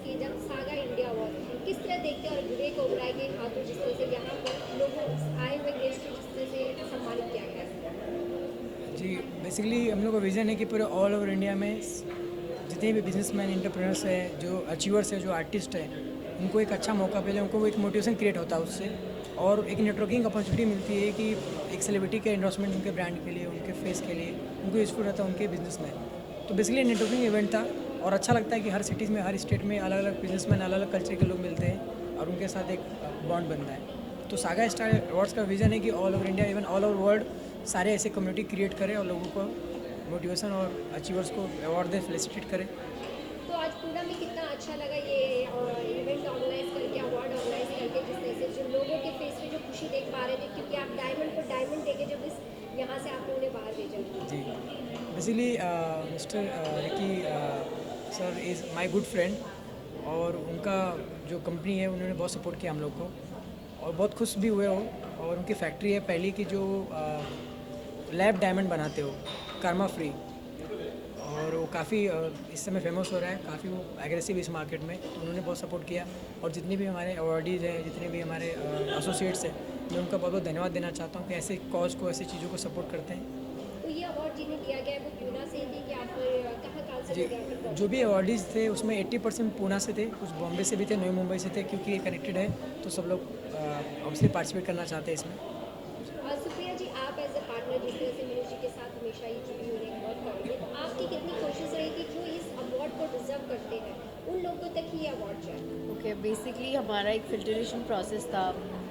कि जब saga India award किस तरह देखते हैं और विवेक ओबराय के हाथों जिस तरह से यहाँ पर लोगों आए हुए गेस्ट को जिस तरह से सम्मानित किया गया है। जी, बेसिकली हम लोग का विज़न है कि पूरे ऑल ओवर इंडिया में जितने भी बिजनेसमैन एंटरप्रेन्योर्स है, जो अचीवर्स है, जो आर्टिस्ट है, उनको एक अच्छा मौका मिले, उनको एक मोटिवेशन क्रिएट होता है उससे, और एक नेटवर्किंग अपॉर्चुनिटी मिलती है कि एक सेलिब्रिटी के एंडोर्समेंट उनके ब्रांड के लिए, उनके फेस के लिए उनको यूज़फुल रहता है उनके बिजनेस में। तो बेसिकली नेटवर्किंग इवेंट था और अच्छा लगता है कि हर सिटीज़ में, हर स्टेट में अलग अलग बिजनेसमैन, अलग अलग कल्चर के लोग मिलते हैं और उनके साथ एक बॉन्ड बनता है। तो सागा स्टार अवार्ड्स का विज़न है कि all over India, even all over world, सारे ऐसे कम्युनिटी क्रिएट करें और लोगों को मोटिवेशन और अचीवर्स को अवार्ड दे, फेलिसिटेट करें। तो आज पूना में कितना अच्छा लगा ये इवेंट ऑर्गेनाइज करके, अवार्ड ऑर्गेनाइज करके, जिस तरह से जो लोगों के फेस पे जो खुशी देख पा रहे थे, क्योंकि आप डायमंड को डायमंड देके जब इस यहाँ से आप लोगों ने बाहर भेजा। जी, basically mister Ricky sir is my good friend, और उनका जो कंपनी है उन्होंने बहुत सपोर्ट किया हम लोग को और बहुत खुश भी हुए हो। और उनकी फैक्ट्री है पहली की जो लैब डायमंड बनाते हो, कर्मा फ्री, और वो काफ़ी इस समय फेमस हो रहा है, काफ़ी वो एग्रेसिव इस मार्केट में, तो उन्होंने बहुत सपोर्ट किया। और जितने भी हमारे अवार्डीज़ हैं, जितने भी हमारे एसोसिएट्स हैं, मैं उनका बहुत बहुत धन्यवाद देना चाहता हूँ कि ऐसे कॉज को, ऐसी चीज़ों को सपोर्ट करते हैं। तो ये अवार्ड जिन्हें दिया गया है वो पूना से थी कि आप कहाँ से जी, गया? जो भी अवार्डीज़ थे उसमें 80% पूना से थे, कुछ बॉम्बे से भी थे, नई मुंबई से थे, क्योंकि ये कनेक्टेड है तो सब लोग ऑब्वियसली पार्टिसिपेट करना चाहते हैं इसमें। सुप्रिया जी, आप एज ए पार्टनर जिस तरह से मनोज जी के साथ हमेशा ही जुड़ी हुई रही वर्क करेंगे, तो आपकी कितनी कोशिश रही कि जो इस अवार्ड को डिजर्व करते हैं उन लोगों तक ही ये अवार्ड जाए? ओके, बेसिकली हमारा एक फिल्टरेशन प्रोसेस था।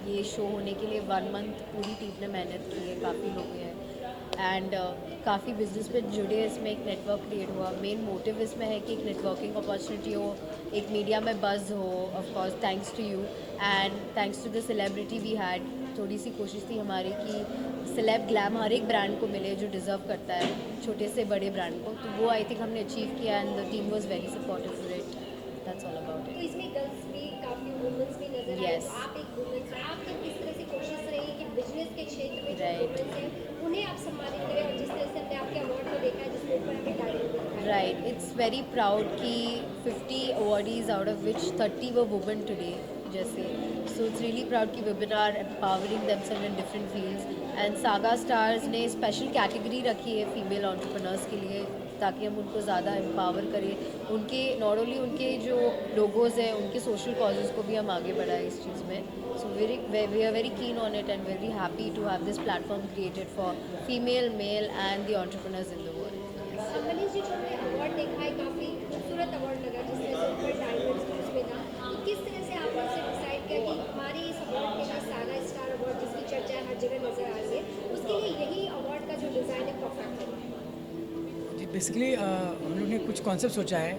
ये शो होने के लिए 1 मंथ पूरी टीम ने मेहनत की है, काफ़ी लोग हैं एंड काफ़ी बिजनेस में जुड़े हैं। इसमें एक नेटवर्क क्रिएट हुआ। मेन मोटिव इसमें है कि एक नेटवर्किंग अपॉर्चुनिटी हो, एक मीडिया में बज़ हो। Of course thanks to you and thanks to the celebrity we had. थोड़ी सी कोशिश थी हमारी कि सेलेब ग्लैम हर एक ब्रांड को मिले जो डिज़र्व करता है, छोटे से बड़े ब्रांड को। तो वो आई थिंक हमने अचीव किया and the team was very supportive for it. That's all about तो इट। इसमें गर्ल्स भी काफ़ी वुमेन्स भी नजर आए, Yes. तो आप एक वुमेन से आपकी किस तरह से कोशिश रही कि बिजनेस के क्षेत्र में जो Right. वुमेन्स हैं उन्हें आप सम्मानित करें, और जिस तरह से हमने आपके अवार्ड को देखा है जिसके ऊपर हमें टाइटल दिया है। राइट, इट्स वेरी प्राउड कि 50 awardees out of which 30 were women today जैसे। सो इट्स रियली प्राउड कि women are empowering themselves in different fields and saga stars ने स्पेशल कैटेगरी रखी है फीमेल एंटरप्रेन्योर्स के लिए, ताकि हम उनको ज़्यादा एम्पावर करें। उनके नॉट ओनली उनके जो लोगोज़ हैं, उनके सोशल कॉजेज़ को भी हम आगे बढ़ाएं इस चीज़ में। So we are very keen on it and very happy to have this platform created for female, male and the entrepreneurs in the world. Manish ji, जो हमने अवार्ड देखा है काफ़ी खूबसूरत अवार्ड लगा, जिस तरह से ऊपर डायमंड्स उसमें था, तो किस तरह से आपने उसे डिसाइड किया कि हमारे इस अवार्ड के लिए सागा स्टार अवार्ड जिसकी चर्चा हर जगह नजर आ रही है, उसके लिए यही अवार्ड का जो डिज़ाइन है परफेक्ट है? जी, बेसिकली हम लोग ने कुछ कॉन्सेप्ट सोचा है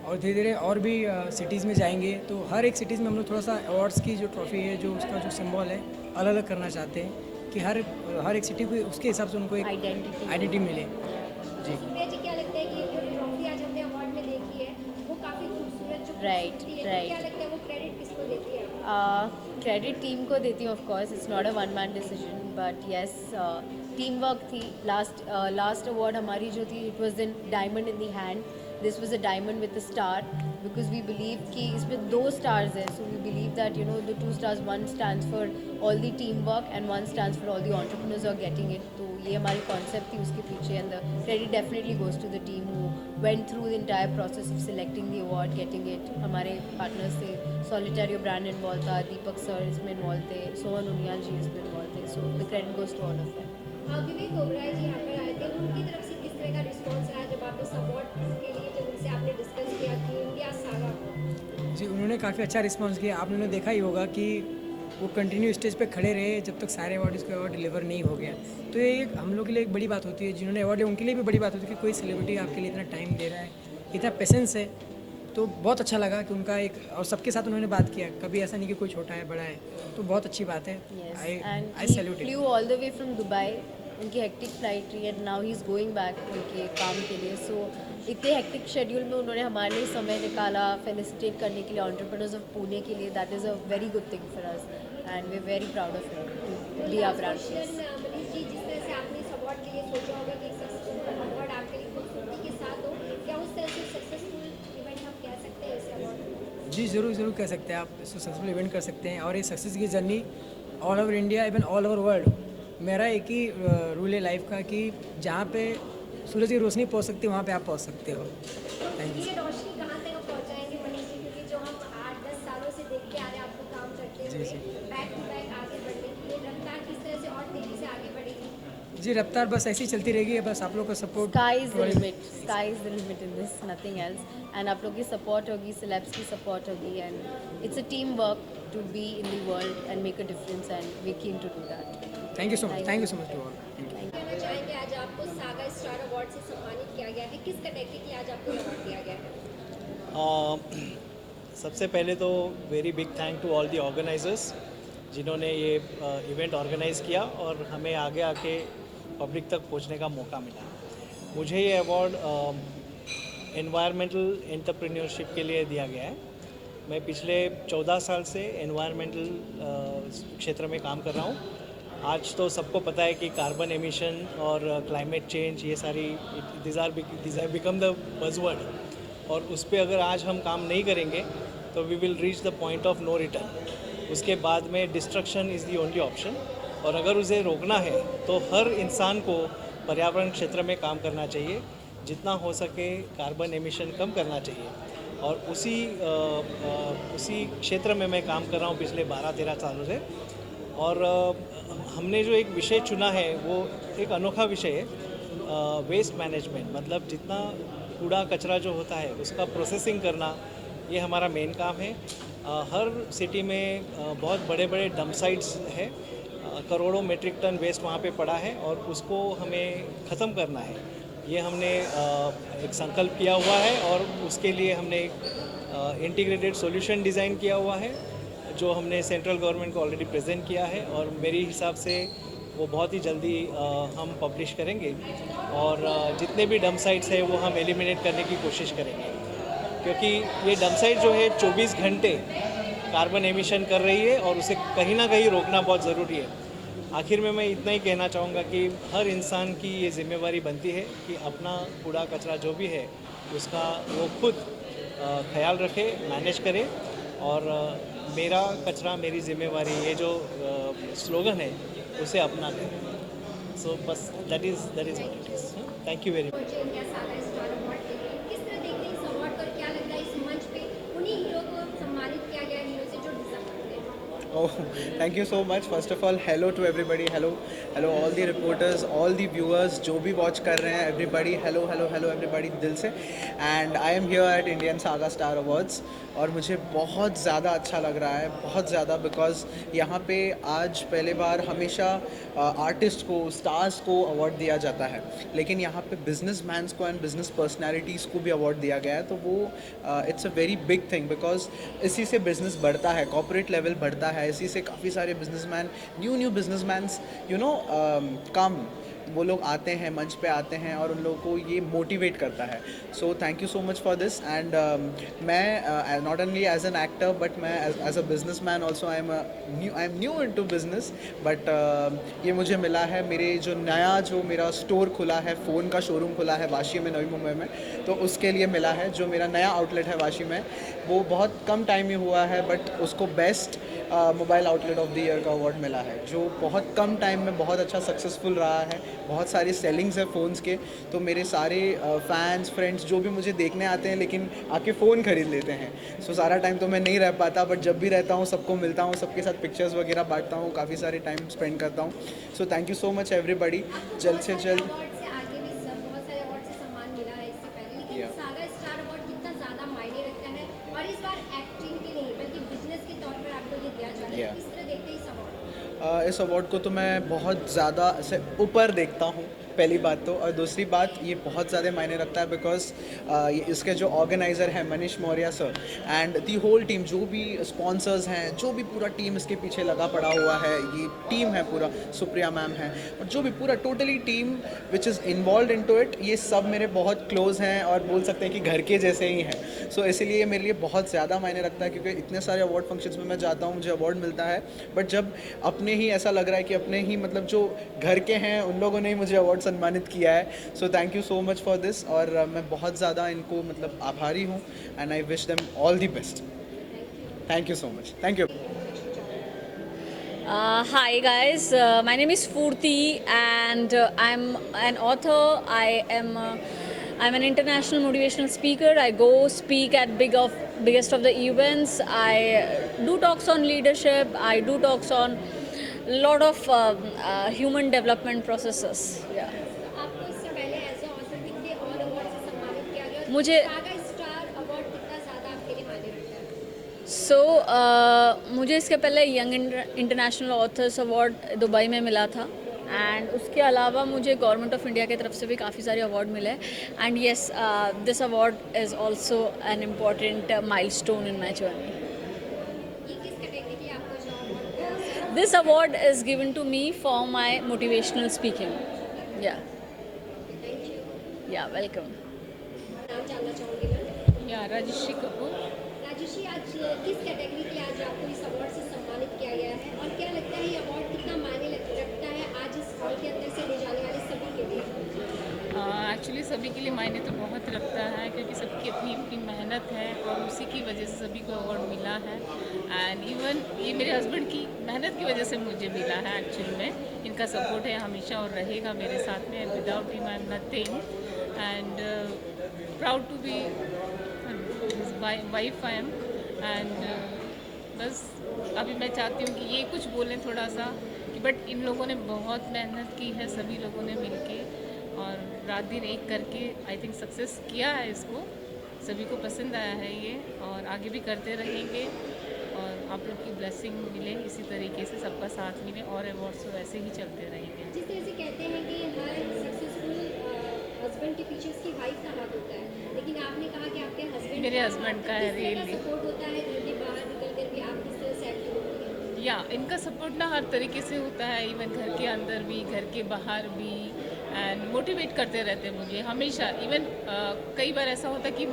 और धीरे धीरे और भी सिटीज़ में जाएंगे, तो हर एक सिटीज़ में हम लोग थोड़ा सा अवार्ड्स की जो ट्रॉफी है, जो उसका जो सिंबल है, अलग अलग करना चाहते हैं कि हर एक सिटी को उसके हिसाब से उनको एक आइडेंटिटी मिले। जी, सुप्रिया जी, क्या लगता है कि जो ट्रॉफी आज हमने अवार्ड में देखी है वो काफ़ी खूबसूरत जो Right, खूबसूरती है, तो right. क्या लगता है वो क्रेडिट किसको देती है? क्रेडिट टीम को देती हूँ। Of course it's not a one man decision, but yes team work थी। लास्ट अवार्ड हमारी जो थी, it was in diamond in the hand. This was a diamond with a star because we believe कि इसमें 2 stars हैं। So we believe that you know the 2 stars, one stands for all the team work and one stands for all the entrepreneurs are getting it. तो ये हमारी concept थी उसके पीछे and the credit definitely goes to the team who went through the entire process of selecting the award, getting it. हमारे partners थे, Solitario brand involve था, दीपक sir इसमें इन्वॉल्व थे, सोहन उनियाल जी इसमें इन्वॉल्व थे। So the credit goes to all of them. Vivek Oberoi ji यहाँ पर आए थे, उनकी तरफ से किस तरह का रिस्पॉन्स रहा जब आप इस अवार्ड के लिए जब उनसे आपने डिस्कस किया कि इंडिया सागा? जी, उन्होंने काफ़ी अच्छा रिस्पांस किया। आपने देखा ही होगा कि वो कंटिन्यू स्टेज पे खड़े रहे जब तक सारे अवार्ड इसको अवार्ड डिलीवर नहीं हो गया। तो ये एक हम लोग के लिए एक बड़ी बात होती है, जिन्होंने अवार्ड लिया उनके लिए भी बड़ी बात होती है कि कोई सेलिब्रिटी आपके लिए इतना टाइम दे रहा है, इतना पेशेंस है। तो बहुत अच्छा लगा कि उनका एक और सबके साथ उन्होंने बात किया, कभी ऐसा नहीं कि कोई छोटा है बड़ा है, तो बहुत अच्छी बात है। Yes, I and I he salute flew all the way from Dubai. उनकी हेक्टिक फ्लाइट थी and now he is going back उनके काम के लिए। सो इतने हेक्टिक शेड्यूल में उन्होंने हमारे लिए समय निकाला फेलिसिटेट करने के लिए एंटरप्रेन्योर्स ऑफ पुणे के लिए। That is a very good thing for us and we are very proud of him to be our brand. Manish ji, जिस तरह से आपने इस अवार्ड के लिए सोचा होगा कि सक्सेसफुल अवार्ड आपके लिए खूबसूरती के साथ हो, क्या उस तरह से सक्सेसफुल इवेंट हम कह सकते हैं इस अवार्ड? जी ज़रूर कह सकते हैं, आप इसको सक्सेसफुल इवेंट कर सकते हैं। और ये सक्सेस की journey all over India, even all over world, मेरा एक ही रूल है लाइफ का कि जहाँ पे सूरज की रोशनी पहुँच सकती है वहाँ पे आप पहुँच सकते हो। Thank you. ये रोशनी कहाँ तक आप पहुँचाएंगे मनीष जी, क्योंकि जो हम 8-10 सालों से देखते आ रहे हैं आपको काम करते जी, हुए जी। बैक टू बैक आगे बढ़ने के लिए, रफ्तार किस तरह से और तेजी से आगे बढ़ेगी? जी रफ्तार बस ऐसी ही चलती रहेगी, बस आप लोग का support. Sky is the limit, sky is the limit in this, nothing else. And आप लोग की सपोर्ट होगी, सेलेब्स की सपोर्ट होगी and it's a team work to be in the world and make a difference and we keen to do that. Thank you so much to all. कहना चाहेंगे आज आपको सागा स्टार अवार्ड से सम्मानित किया गया है, किस कैटेगरी के आज आपको अवार्ड दिया गया है? सबसे पहले तो very big thank to all the organisers जिन्होंने ये इवेंट ऑर्गेनाइज़ किया और हमें आगे आके पब्लिक तक पहुंचने का मौका मिला। मुझे ये अवार्ड एनवायरमेंटल एंटरप्रेन्योरशिप के लिए दिया गया है। मैं पिछले 14 साल से एनवायरमेंटल क्षेत्र में काम कर रहा हूँ। आज तो सबको पता है कि कार्बन एमिशन और क्लाइमेट चेंज ये सारी this are become the buzzword, और उस पर अगर आज हम काम नहीं करेंगे तो we will reach the point of no return. उसके बाद में destruction is the only option, और अगर उसे रोकना है तो हर इंसान को पर्यावरण क्षेत्र में काम करना चाहिए, जितना हो सके कार्बन एमिशन कम करना चाहिए। और उसी क्षेत्र में मैं काम कर रहा हूँ पिछले 12-13 सालों से। और हमने जो एक विषय चुना है वो एक अनोखा विषय है, वेस्ट मैनेजमेंट। मतलब जितना कूड़ा कचरा जो होता है उसका प्रोसेसिंग करना, ये हमारा मेन काम है। हर सिटी में बहुत बड़े बड़े डंप साइट्स है, करोड़ों मेट्रिक टन वेस्ट वहाँ पे पड़ा है और उसको हमें ख़त्म करना है। ये हमने एक संकल्प किया हुआ है और उसके लिए हमने एक इंटीग्रेटेड सॉल्यूशन डिज़ाइन किया हुआ है जो हमने सेंट्रल गवर्नमेंट को ऑलरेडी प्रेजेंट किया है, और मेरे हिसाब से वो बहुत ही जल्दी हम पब्लिश करेंगे। और जितने भी डंप साइट्स है वो हम एलिमिनेट करने की कोशिश करेंगे, क्योंकि ये डंप साइट जो है 24 घंटे कार्बन एमिशन कर रही है और उसे कहीं ना कहीं रोकना बहुत ज़रूरी है। आखिर में मैं इतना ही कहना चाहूँगा कि हर इंसान की ये जिम्मेवारी बनती है कि अपना कूड़ा कचरा जो भी है उसका वो खुद ख्याल रखे, मैनेज करे। और मेरा कचरा मेरी जिम्मेवारी, ये जो स्लोगन है उसे अपना लें। सो बस that is what it is. Thank you very much. पहुंचे इंडिया सागा स्टार अवार्ड के लिए, किस तरह देखते हैं इस अवार्ड को और क्या लगता है इस मंच पे उन्हीं हीरो को सम्मानित किया गया, हीरो से जो डिजर्व करते हैं? Oh, thank you so much. First of all, hello to everybody. Hello all the reporters, all the viewers जो भी watch कर रहे हैं, everybody, hello everybody दिल से। And I am here at Indian Saga Star Awards और मुझे बहुत ज़्यादा अच्छा लग रहा है, बहुत ज़्यादा, बिकॉज यहाँ पे आज पहले बार हमेशा आर्टिस्ट को, स्टार्स को अवार्ड दिया जाता है, लेकिन यहाँ पे बिजनेसमैन्स को एंड बिजनेस पर्सनैलिटीज़ को भी अवार्ड दिया गया है। तो वो it's a very big thing, because इसी से बिजनेस बढ़ता है, कॉर्पोरेट लेवल बढ़ता है, इसी से काफ़ी सारे बिजनेसमैन, न्यू बिजनेसमैन्स कम, वो लोग आते हैं, मंच पे आते हैं और उन लोगों को ये मोटिवेट करता है। So thank you so much for this. And मैं not only as an actor but मैं as a businessman also I am new into business, but ये मुझे मिला है। जो मेरा स्टोर खुला है, फ़ोन का शोरूम खुला है वाशी में, नवी मुंबई में, तो उसके लिए मिला है। जो मेरा नया आउटलेट है वाशी में, वो बहुत कम टाइम में हुआ है, बट उसको best mobile outlet of the year का अवार्ड मिला है, जो बहुत कम टाइम में बहुत अच्छा सक्सेसफुल रहा है। बहुत सारी सेलिंग्स है फ़ोन्स के, तो मेरे सारे फैंस, फ्रेंड्स जो भी मुझे देखने आते हैं लेकिन आके फ़ोन ख़रीद लेते हैं। सो सारा टाइम तो मैं नहीं रह पाता, बट जब भी रहता हूँ सबको मिलता हूँ, सबके साथ पिक्चर्स वगैरह बांटता हूँ, काफ़ी सारे टाइम स्पेंड करता हूँ। सो thank you so much everybody. जल्द से जल्द अवार्ड से आगे भी बहुत सारे अवार्ड से सम्मान मिला है इससे पहले, लेकिन सागा स्टार अवार्ड कितना ज़्यादा मायने रखता है और इस बार एक्टिंग के नहीं बल्कि बिजनेस के तौर पर आपको ये दिया जा रहा है, किस तरह देखते हैं इस अवार्ड? इस अवार्ड को तो मैं बहुत ज़्यादा से ऊपर देखता हूँ, पहली बात तो। और दूसरी बात, ये बहुत ज़्यादा मायने रखता है बिकॉज इसके जो ऑर्गेनाइज़र हैं Manish Maurya sir and the whole team, जो भी स्पॉन्सर्स हैं, जो भी पूरा टीम इसके पीछे लगा पड़ा हुआ है, ये टीम है पूरा, सुप्रिया मैम है और जो भी पूरा totally team which is involve into it, ये सब मेरे बहुत क्लोज हैं और बोल सकते हैं कि घर के जैसे ही हैं। सो इसीलिए मेरे लिए बहुत ज़्यादा मायने रखता है, क्योंकि इतने सारे अवार्ड फंक्शंस में मैं जाता हूँ, मुझे अवार्ड मिलता है, बट जब अपने ही ऐसा लग रहा है कि अपने ही मतलब जो घर के हैं उन लोगों ने ही मुझे अवार्ड सम्मानित किया है। So thank you so much for this. और मैं बहुत ज़्यादा इनको मतलब आभारी हूँ and I wish them all the best. Thank you so much. Thank you. Hi guys, my name is Furti and I'm an author. I'm an international motivational speaker. I go speak at biggest of the events. I do talks on leadership. I do talks on a lot of human development processes. Yeah. आपको इससे पहले as a author कितने और award से सम्मानित किया गया और मुझे- सागा स्टार अवार्ड कितना ज़्यादा आपके लिए मायने रखता है? मुझे इसके पहले young international authors award Dubai में मिला था एंड उसके अलावा मुझे गवर्नमेंट ऑफ इंडिया की तरफ से भी काफ़ी सारे अवार्ड मिले and yes this award is also an important milestone in my journey. ये किस कैटेगरी के लिए आपको जो award? This award is given to me for my motivational speaking. या वेलकम। नाम जानना चाहूँगी मैं। या राजश्री कपूर। राजेशी, आज किस कैटेगरी के लिए आज आपको इस अवार्ड से सम्मानित किया गया है और क्या लगता है ये अवार्ड कितना मायने रखता है आज इस हॉल के अंदर से ले जाने वाले सभी के लिए? एक्चुअली सभी के लिए मायने तो बहुत रखता है क्योंकि सबकी अपनी अपनी मेहनत है और उसी की वजह से सभी को अवार्ड मिला है एंड इवन ये मेरे हस्बैंड की मेहनत की वजह से मुझे मिला है। एक्चुअली में इनका सपोर्ट है हमेशा और रहेगा मेरे साथ में। Without him I am nothing and proud to be wife I am and बस अभी मैं चाहती हूँ कि ये कुछ बोलें थोड़ा सा कि बट इन लोगों ने बहुत मेहनत की है, सभी लोगों ने मिलके और रात दिन एक करके आई थिंक सक्सेस किया है इसको। सभी को पसंद आया है ये और आगे भी करते रहेंगे और आप लोग की ब्लेसिंग मिले इसी तरीके से, सबका साथ मिले और अवार्ड्स तो ऐसे ही चलते रहेंगे। जिस तरह से कहते हैं कि हर सक्सेसफुल हस्बैंड के पीछे उसकी वाइफ का हाथ होता है, लेकिन आपने कहा कि आपके हस्बैंड मेरे husband का है, really। सपोर्ट होता है घर के बाहर निकल कर भी आप किस तरह से एक्टिव होती हैं? या इनका सपोर्ट ना हर तरीके से होता है, इवन घर के अंदर भी घर के बाहर भी एंड मोटिवेट करते रहते हैं मुझे हमेशा। इवन कई बार ऐसा होता है कि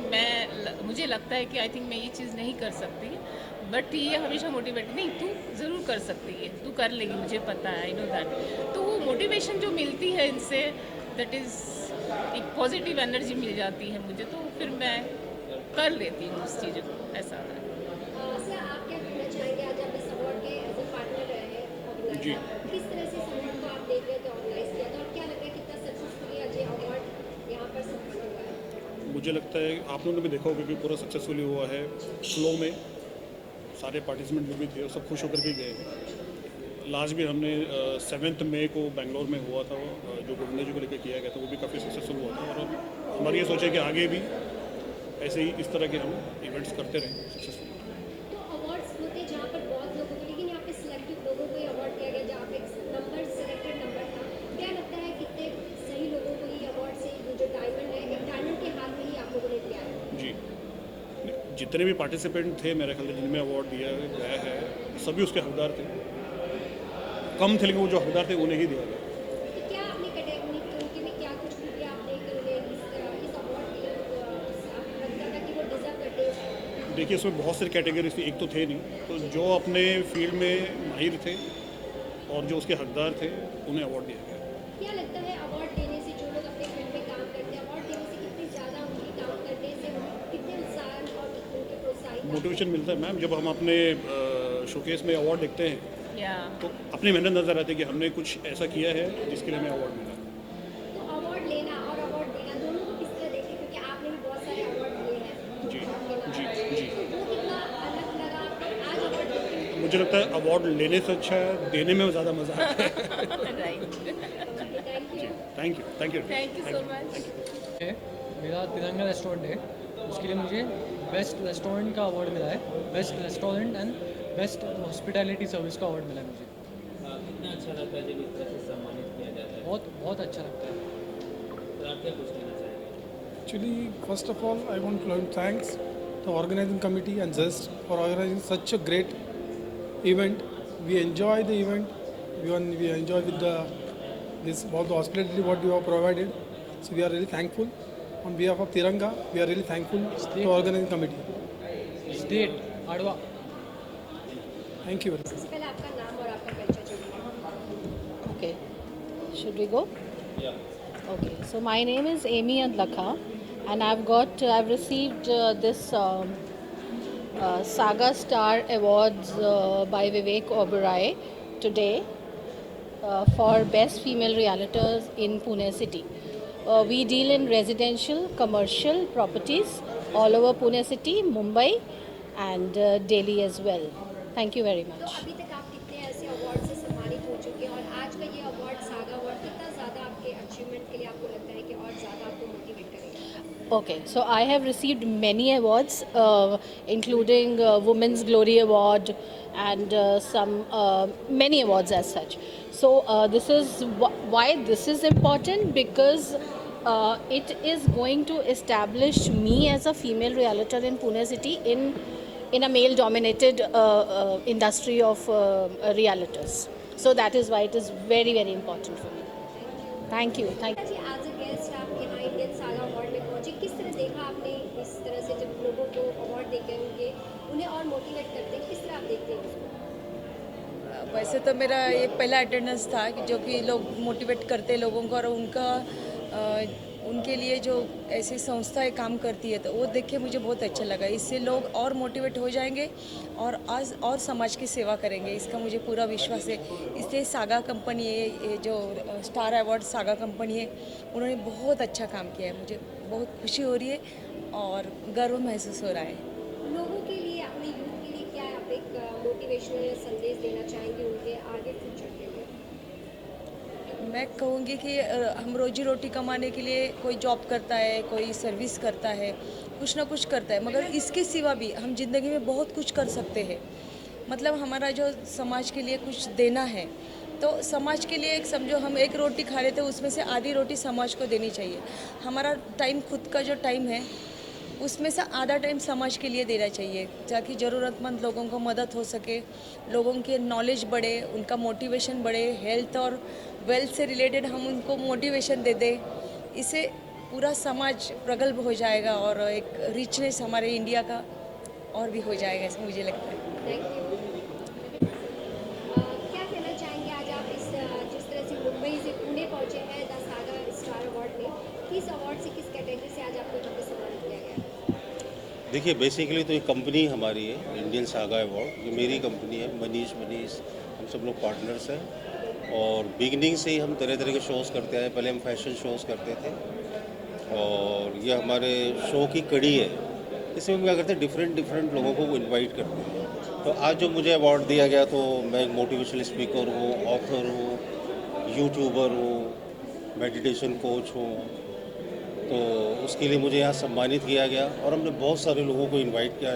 मुझे लगता है कि आई थिंक मैं ये चीज़ नहीं कर सकती, बट ये हमेशा मोटिवेट, नहीं तू ज़रूर कर सकती है, तू कर लेगी, मुझे पता है, आई नो दैट। तो वो मोटिवेशन जो मिलती है इनसे, दैट इज़ एक पॉजिटिव एनर्जी मिल जाती है मुझे, तो फिर मैं कर लेती हूँ उस चीज़ को। ऐसा है। सर, आप क्या कहना चाहेंगे आज आप इस अवार्ड के एज ए पार्टनर रहे हैं ऑर्गेनाइजर, किस तरह से इस अवार्ड को आप देख रहे थे ऑर्गेनाइज किया था और क्या लग रहा है कितना सक्सेसफुली आज ये अवार्ड यहाँ पर सम्पन्न हुआ है? मुझे लगता है आप लोगों ने भी देखा होगा कि पूरा सक्सेसफुली हुआ है। फ्लो में सारे पार्टिसिपेंट जो भी थे सब खुश होकर के गए। लास्ट भी हमने 7 मई को बेंगलोर में हुआ था, जो गोविंदा जी को लेकर किया गया था, वो भी काफ़ी सक्सेसफुल हुआ था और हमारी ये सोचे कि आगे भी ऐसे ही इस तरह के हम इवेंट्स करते रहें सक्सेसफुल। तो अवार्ड्स होते जहाँ पर बहुत लोगों को, लेकिन यहाँ पे सिलेक्टेड लोगों को ही अवार्ड दिया गया जहाँ पे नंबर सिलेक्टेड नंबर था। क्या लगता है कितने सही लोगों को ये अवार्ड से जो डायमंड है, एक डायमंड के हाथ में ही आप लोगों ने दिया है? जी, जितने भी पार्टिसिपेंट थे मेरे ख्याल से जिनमें अवार्ड दिया गया है सभी उसके हकदार थे। कम थे लेकिन वो जो हकदार थे उन्हें ही दिया गया। तो क्या आपने कैटेगरी उनके में क्या कुछ खूबियाँ आपने कि उन्हें इस अवार्ड के लिए आपको लगता था कि वो डिजर्व करते हैं? देखिए इसमें बहुत सारी कैटेगरीज थी, एक तो थे नहीं, तो जो अपने फील्ड में माहिर थे और जो उसके हकदार थे उन्हें अवार्ड दिया गया। क्या लगता है अवार्ड देने से जो लोग अपने फील्ड में काम करते हैं, अवार्ड देने से कितनी ज़्यादा उनकी काम करने से कितने उत्साह और उनके प्रोत्साहित मोटिवेशन मिलता है मैम। जब हम अपने शोकेस में अवार्ड देखते हैं या तो अपनी मेहनत नज़र आती है कि हमने कुछ ऐसा किया है जिसके लिए हमें अवार्ड मिला। तो अवार्ड लेना और अवार्ड देना दोनों को किस तरह देखते हैं, क्योंकि आपने भी बहुत सारे अवार्ड लिए हैं जी आपके नाम जी पर। जी। तो वो कितना अलग लगा आपको आज अवार्ड देते हैं? मुझे लगता है अवार्ड लेने से अच्छा है देने में ज़्यादा मज़ा आता है। Right. Thank you. Thank you thank you so much. है मेरा तिरंगा रेस्टोरेंट है, उसके लिए मुझे बेस्ट रेस्टोरेंट का अवार्ड मिला है, best restaurant and best hospitality service का अवार्ड मिला है मुझे। कितना अच्छा लगता है जब इस तरह से सम्मानित किया जाता है। बहुत बहुत अच्छा लगता है। Actually, first of all, I want to thanks the organizing committee and ZEST for organizing such a great event. We enjoy the event. We enjoy with this all the hospitality what you have provided. So we are really thankful. On behalf of Tiranga, we are really thankful to organizing committee. State आडवा Thank you very much. सबसे पहले आपका नाम और आपका परिचय चाहिए। Okay. Should we go? Yeah. Okay. So my name is Amy Adlakha, and I've received this Saga Star Awards by Vivek Oberoi today for Best Female Realtors in Pune City. We deal in residential, commercial properties all over Pune City, Mumbai, and Delhi as well. Thank you very तो much. अभी तक आप कितने ऐसे award से सम्मानित हो चुके हैं और आज का ये अवार्ड सागा अवार्ड कितना ज़्यादा आपके अचीवमेंट के लिए आपको लगता है कि और ज़्यादा आपको मोटिवेट करेगा? Okay, so I have received many awards, including Women's Glory Award and many awards as such. So this is why this is important, because it is going to establish me as a female realtor in Pune City in a male-dominated industry of realtors. So that is why it is very, very important for me. Thank you. Thank you. जी as a guest आप यहाँ Indian saga award में पहुँचे, किस तरह देखा आपने इस तरह से जब लोगों को अवार्ड देकर उन्हें और मोटिवेट करते हैं, किस तरह आप देखते हैं उसको? वैसे तो मेरा ये पहला अटेंडेंस था कि जो कि लोग मोटिवेट करते लोगों को और उनके लिए जो ऐसी संस्थाएं काम करती है तो वो देख के मुझे बहुत अच्छा लगा। इससे लोग और मोटिवेट हो जाएंगे और आज और समाज की सेवा करेंगे, इसका मुझे पूरा विश्वास है। इसलिए सागा कंपनी है, ये जो स्टार अवार्ड सागा कंपनी है, उन्होंने बहुत अच्छा काम किया है। मुझे बहुत खुशी हो रही है और गर्व महसूस हो रहा है। लोगों के लिए, अपने यूथ के लिए क्या आप एक मोटिवेशनल संदेश देना चाहेंगे उनके आगे फ्यूचर के लिए? मैं कहूँगी कि हम रोजी रोटी कमाने के लिए कोई जॉब करता है, कोई सर्विस करता है, कुछ ना कुछ करता है, मगर इसके सिवा भी हम ज़िंदगी में बहुत कुछ कर सकते हैं। मतलब हमारा जो समाज के लिए कुछ देना है, तो समाज के लिए एक समझो हम एक रोटी खा रहे थे, उसमें से आधी रोटी समाज को देनी चाहिए। हमारा टाइम खुद का जो टाइम है उसमें से आधा टाइम समाज के लिए देना चाहिए, ताकि ज़रूरतमंद लोगों को मदद हो सके, लोगों के नॉलेज बढ़े, उनका मोटिवेशन बढ़े, हेल्थ और वेल्थ से रिलेटेड हम उनको मोटिवेशन दे दें। इससे पूरा समाज प्रगल्भ हो जाएगा और एक रिचनेस हमारे इंडिया का और भी हो जाएगा, ऐसा मुझे लगता है। Thank you. क्या कहना चाहेंगे आज आप जिस तरह से मुंबई से पुणे पहुंचे हैं द सागा स्टार अवार्ड में, किस अवार्ड से, किस कैटेगरी से आज आपको यहाँ पे सम्मानित किया गया? देखिए, बेसिकली तो ये कंपनी हमारी है इंडियन सागा अवार्ड, ये मेरी कंपनी है। मनीष हम सब लोग पार्टनर्स हैं और बिगनिंग से ही हम तरह तरह के शोज़ करते आए। पहले हम फैशन शोज़ करते थे और ये हमारे शो की कड़ी है। इसमें हम क्या करते हैं, डिफरेंट लोगों को इनवाइट करते हैं। तो आज जो मुझे अवार्ड दिया गया, तो मैं एक मोटिवेशनल स्पीकर हूँ, ऑथर हूँ, यूट्यूबर हूँ, मेडिटेशन कोच हूँ, तो उसके लिए मुझे यहाँ सम्मानित किया गया। और हमने बहुत सारे लोगों को इनवाइट किया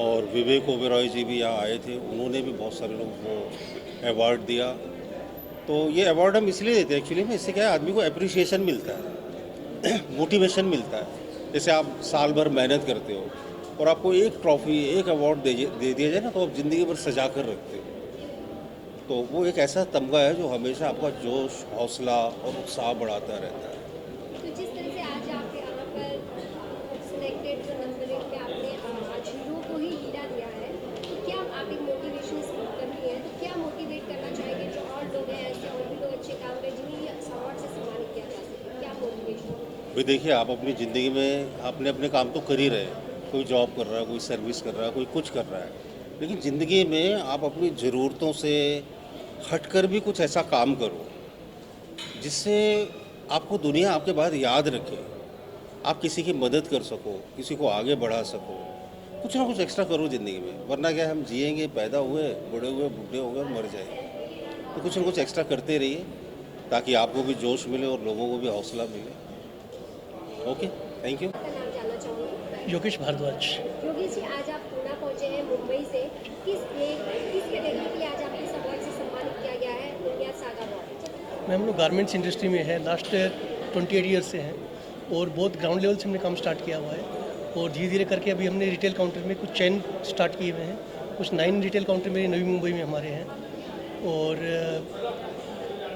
और विवेक ओबेरॉय जी भी यहाँ आए थे, उन्होंने भी बहुत सारे लोगों को अवार्ड दिया। तो ये अवार्ड हम इसलिए देते हैं एक्चुअली में, इससे क्या है, आदमी को अप्रिसिएशन मिलता है, मोटिवेशन मिलता है। जैसे आप साल भर मेहनत करते हो और आपको एक ट्रॉफी, एक अवार्ड दे दिया जाए ना, तो आप ज़िंदगी भर सजा कर रखते हो। तो वो एक ऐसा तमगा है जो हमेशा आपका जोश, हौसला और उत्साह बढ़ाता रहता है। तो जिस तरह से आज आप यहाँ पर सिलेक्टेड जो नंबर 1 पे आपने आज हीरो को ही हीरा दिया है, तो क्या आप एक मोटिवेशनल स्पीकर भी हैं, तो क्या मोटिवेट करना चाहेंगे जो और लोग हैं ऐसे और भी लोग अच्छे काम करें जिन्हें अवार्ड से सम्मानित किया जा सके? क्या मोटिवेशन? भाई देखिए, आप अपनी ज़िंदगी में आपने अपने काम तो कर ही रहे, कोई जॉब कर रहा है, कोई सर्विस कर रहा है, कोई कुछ कर रहा है, लेकिन ज़िंदगी में आप अपनी ज़रूरतों से हटकर भी कुछ ऐसा काम करो जिससे आपको दुनिया आपके बाद याद रखे, आप किसी की मदद कर सको, किसी को आगे बढ़ा सको, कुछ ना कुछ एक्स्ट्रा करो ज़िंदगी में। वरना क्या, हम जिएंगे, पैदा हुए, बड़े हुए, बूढ़े हो गए और मर जाएंगे। तो कुछ ना कुछ एक्स्ट्रा करते रहिए ताकि आपको भी जोश मिले और लोगों को भी हौसला मिले। Okay, thank you. आपका नाम जानना चाहूँगी। योगेश भारद्वाज। योगेश जी, आज आप पुणे पहुँचे हैं मुंबई से, किस कैटेगरी के लिए आज आपको इस अवार्ड से सम्मानित किया गया है, इंडिया सागा अवार्ड? मैं हम लोग गारमेंट्स इंडस्ट्री में है। लास्ट 28 ईयर्स से हैं और बहुत ग्राउंड लेवल से हमने काम स्टार्ट किया हुआ है और धीरे धीरे करके अभी हमने रिटेल काउंटर में कुछ चेन स्टार्ट किए हुए हैं, कुछ 9 रिटेल काउंटर मेरे नवी मुंबई में हमारे हैं और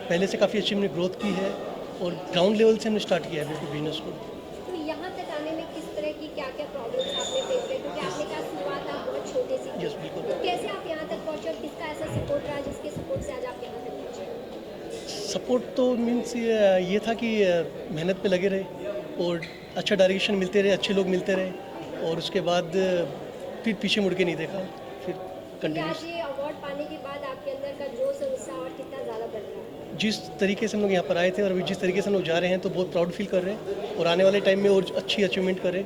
पहले से काफ़ी अच्छी हमने ग्रोथ की है और ग्राउंड लेवल से हमने स्टार्ट किया है बिल्कुल बिजनेस को। तो यहाँ तक आने में किस तरह की क्या क्या प्रॉब्लम्स आपने फेस किए, क्योंकि आपने कहा शुरुआत आप बहुत छोटे से Yes, बिल्कुल। तो कैसे आप यहाँ तक पहुँचे और किसका ऐसा सपोर्ट रहा जिसके सपोर्ट से आज आप यहाँ तक पहुँचे? सपोर्ट तो मीन्स ये था कि मेहनत पे लगे रहे और अच्छा डायरेक्शन मिलते रहे, अच्छे लोग मिलते रहे और उसके बाद फिर पीछे मुड़ के नहीं देखा, फिर कि कंटिन्यूस। आज ये अवार्ड पाने के बाद आपके अंदर का जोश और उत्साह और कितना ज़्यादा बढ़ रहा है? जिस तरीके से हम लोग यहाँ पर आए थे और अभी जिस तरीके से हम लोग जा रहे हैं तो बहुत प्राउड फील कर रहे हैं और आने वाले टाइम में और अच्छी अचीवमेंट करें,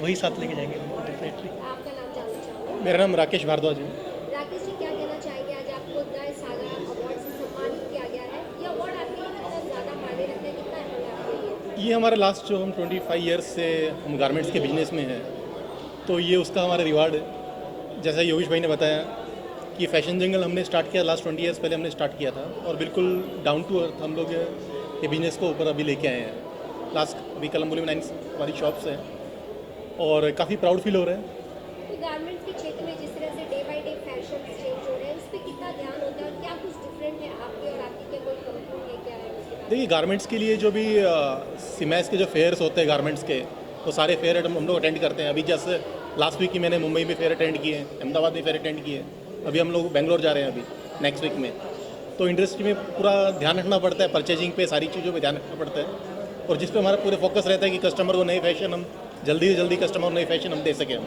वही साथ लेके जाएंगे डेफिनेटली। आपका नाम जानना चाहूँगा। मेरा नाम राकेश भारद्वाज है। राकेश जी, क्या कहना चाहेंगे, आज आपको द सागा अवार्ड से सम्मानित किया गया है। ये अवार्ड आपके लिए कितना ज़्यादा मायने रखता है, कितना अहम है आपके लिए? ये हमारा लास्ट जो हम 25 ईयर्स से हम गारमेंट्स के बिजनेस में हैं, तो ये उसका हमारा रिवार्ड है। जैसा योगेश भाई ने बताया कि फैशन जंगल हमने स्टार्ट किया लास्ट 20 ईयर्स पहले हमने स्टार्ट किया था और बिल्कुल डाउन टू अर्थ हम लोग ये बिज़नेस को ऊपर अभी लेके आए हैं। लास्ट अभी कलम्बोली में 9 हमारी शॉप्स हैं और काफ़ी प्राउड फील हो रहा है। तो गारमेंट्स के क्षेत्र में जिस तरह से day by day fashion change हो रहे हैं, उस पर कितना ध्यान होता है और क्या कुछ डिफरेंट है आपके और आपकी क्या कोई कंपनी है, क्या है उसके बारे में? देखिए, गारमेंट्स के लिए जो भी सीमैस के जो फेयर्स होते हैं गारमेंट्स के, वो सारे फेयर हम लोग अटेंड करते हैं। अभी जैसे लास्ट वीक ही मैंने मुंबई में फेयर अटेंड किए, अहमदाबाद में फेयर अटेंड किए, अभी हम लोग बेंगलोर जा रहे हैं अभी नेक्स्ट वीक में। तो इंडस्ट्री में पूरा ध्यान रखना पड़ता है, परचेजिंग पे सारी चीज़ों पे ध्यान रखना पड़ता है और जिस पे हमारा पूरे फोकस रहता है कि कस्टमर को नए फैशन हम जल्दी से जल्दी कस्टमर को नए फैशन हम दे सकें हम।